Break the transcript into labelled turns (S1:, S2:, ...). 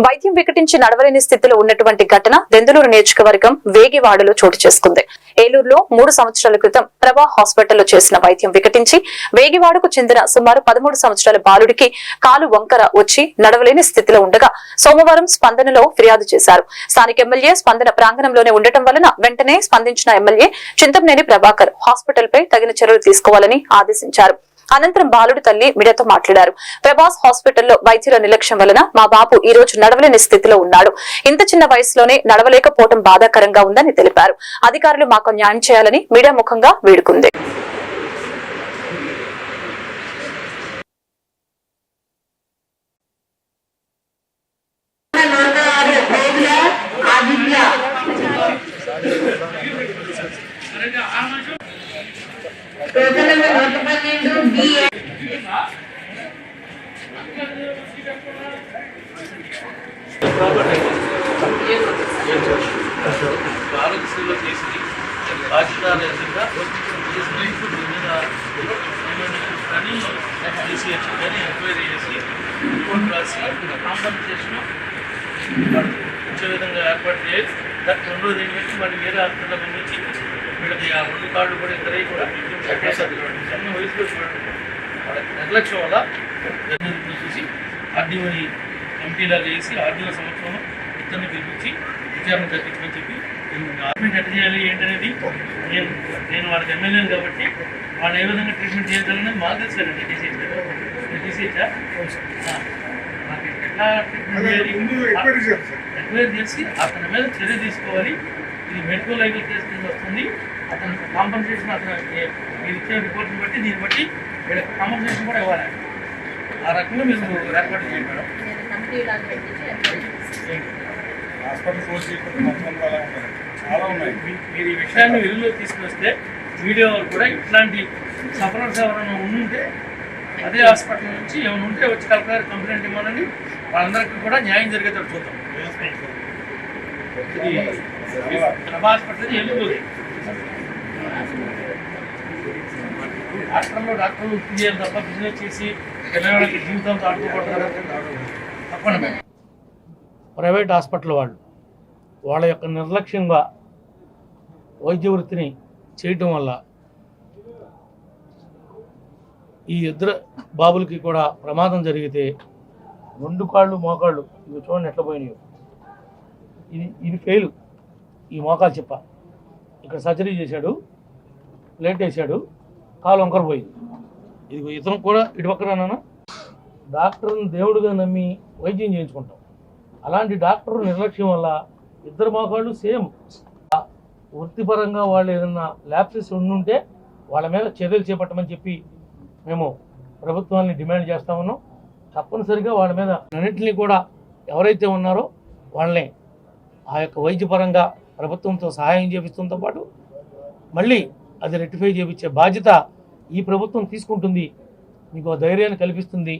S1: వైద్యం వికటించి నడవలేని స్థితిలో ఉన్నటువంటి ఘటన దెందులూరు నియోజకవర్గం వేగివాడలో చోటు చేసుకుంది. ఏలూరులో 3 సంవత్సరాల క్రితం ప్రభా హాస్పిటల్లో చేసిన వైద్యం వికటించి వేగివాడకు చెందిన సుమారు 13 సంవత్సరాల బాలుడికి కాలు వంకర వచ్చి నడవలేని స్థితిలో ఉండగా సోమవారం స్పందనలో ఫిర్యాదు చేశారు. స్థానిక ఎమ్మెల్యే స్పందన ప్రాంగణంలోనే ఉండటం వలన వెంటనే స్పందించిన ఎమ్మెల్యే చింతమనేని ప్రభాకర్ హాస్పిటల్ పై తగిన చర్యలు తీసుకోవాలని ఆదేశించారు. అనంతరం బాలుడి తల్లి మీడియాతో మాట్లాడారు. ప్రభాస్ హాస్పిటల్లో వైద్యుల నిర్లక్ష్యం వలన మా బాబు ఈ రోజు నడవలేని స్థితిలో ఉన్నాడు. ఇంత చిన్న వయసులోనే నడవలేకపోవడం బాధాకరంగా ఉందని తెలిపారు. అధికారులు మాకు న్యాయం చేయాలని మీడియా ముఖంగా వేడుకుంది.
S2: ఆరోగ్యశ్రీలో చేసి బాధ్యతగా కానీ డిసిహెచ్ కానీ ఎంక్వైరీ చేసి రిపోర్ట్ రాసి కాంపన్సేషన్ వచ్చే విధంగా ఏర్పాటు చేసి దానికి రెండోది ఏంటంటే మరి వేరే హాస్పిటల్ పంపించి వీళ్ళకి ఆ 2 కార్డులు కూడా ఇద్దరు కూడా చిన్న వయసులో చూడండి వాళ్ళ నిర్లక్ష్యం వల్ల చూసి ఆర్డీఓని కమిటీలాగా వేసి ఆర్డీఓ సంవత్సరంలో ఇద్దరిని పిలిపించి విచారణ జరిపించమని చెప్పి ట్రీట్మెంట్ ఎట్లా చేయాలి ఏంటనేది నేను వాళ్ళకి ఎమ్మెల్యేను కాబట్టి వాళ్ళు ఏ విధంగా ట్రీట్మెంట్ చేయాలనేది మాకు తెలుసానండి. డిసిహెచ్ నాకు ఎట్లా ట్రీట్మెంట్ చేయాలి ఎంక్వైరీ చేసి అతని మీద చర్య తీసుకోవాలి. ఇది మెడికల్ లైబిలిటీ కేసు కింద వస్తుంది. అతను కాంపన్సేషన్ అతను మీరు ఇచ్చిన రిపోర్ట్ని బట్టి దీన్ని బట్టి వీళ్ళకి కాంపన్సేషన్ కూడా ఇవ్వాలి. ఆ రకంగా మీరు ఏర్పాటు చేయండి మేడం. చాలా ఉన్నాయి. మీరు ఈ విషయాన్ని వెలుగులో తీసుకొస్తే వీడియో కూడా ఇట్లాంటి సఫరర్స్ ఎవరైనా ఉంటే అదే హాస్పిటల్ నుంచి ఏమైనా ఉంటే వచ్చి కలెక్టర్ కంప్లైంట్ ఇవ్వాలని వాళ్ళందరికీ కూడా న్యాయం జరిగేటట్టు చూద్దాం. ఇది ప్రభా హాస్పిటల్ ఎలుగుతుంది. డాక్టర్లు వృత్తి చేయాలి తప్ప బిజినెస్ చేసి పిల్లలకి జీవితంతో ఆడుకోకూడదు తప్పండి మేడం. ప్రైవేట్ హాస్పిటల్ వాళ్ళ యొక్క నిర్లక్ష్యంగా వైద్య వృత్తిని చేయటం వల్ల ఈ ఇద్దరు బాబులకి కూడా ప్రమాదం జరిగితే 2 కాళ్ళు మోకాళ్ళు ఇవి చూడండి ఎట్లా పోయినాయో. ఇది ఫెయిల్. ఈ మోకాలు చెప్ప ఇక్కడ సర్జరీ చేశాడు, ప్లేట్ వేసాడు, కాలు వంకర పోయింది. ఇది ఇతను కూడా ఇటు పక్కన డాక్టర్ని దేవుడుగా నమ్మి వైద్యం చేయించుకుంటాం. అలాంటి డాక్టర్ నిర్లక్ష్యం వల్ల ఇద్దరు మోకాళ్ళు సేమ్. వృత్తిపరంగా వాళ్ళు ఏదన్నా ల్యాప్సెస్ ఉండుంటే వాళ్ళ మీద చర్యలు చేపట్టమని చెప్పి మేము ప్రభుత్వాన్ని డిమాండ్ చేస్తా ఉన్నాం. తప్పనిసరిగా వాళ్ళ మీద అన్నింటినీ కూడా ఎవరైతే ఉన్నారో వాళ్ళని ఆ యొక్క వైద్యపరంగా ప్రభుత్వంతో సహాయం చేపిస్తుంతో పాటు మళ్ళీ అది రెక్టిఫై చేయించే బాధ్యత ఈ ప్రభుత్వం తీసుకుంటుంది. మీకు ధైర్యాన్ని కల్పిస్తుంది.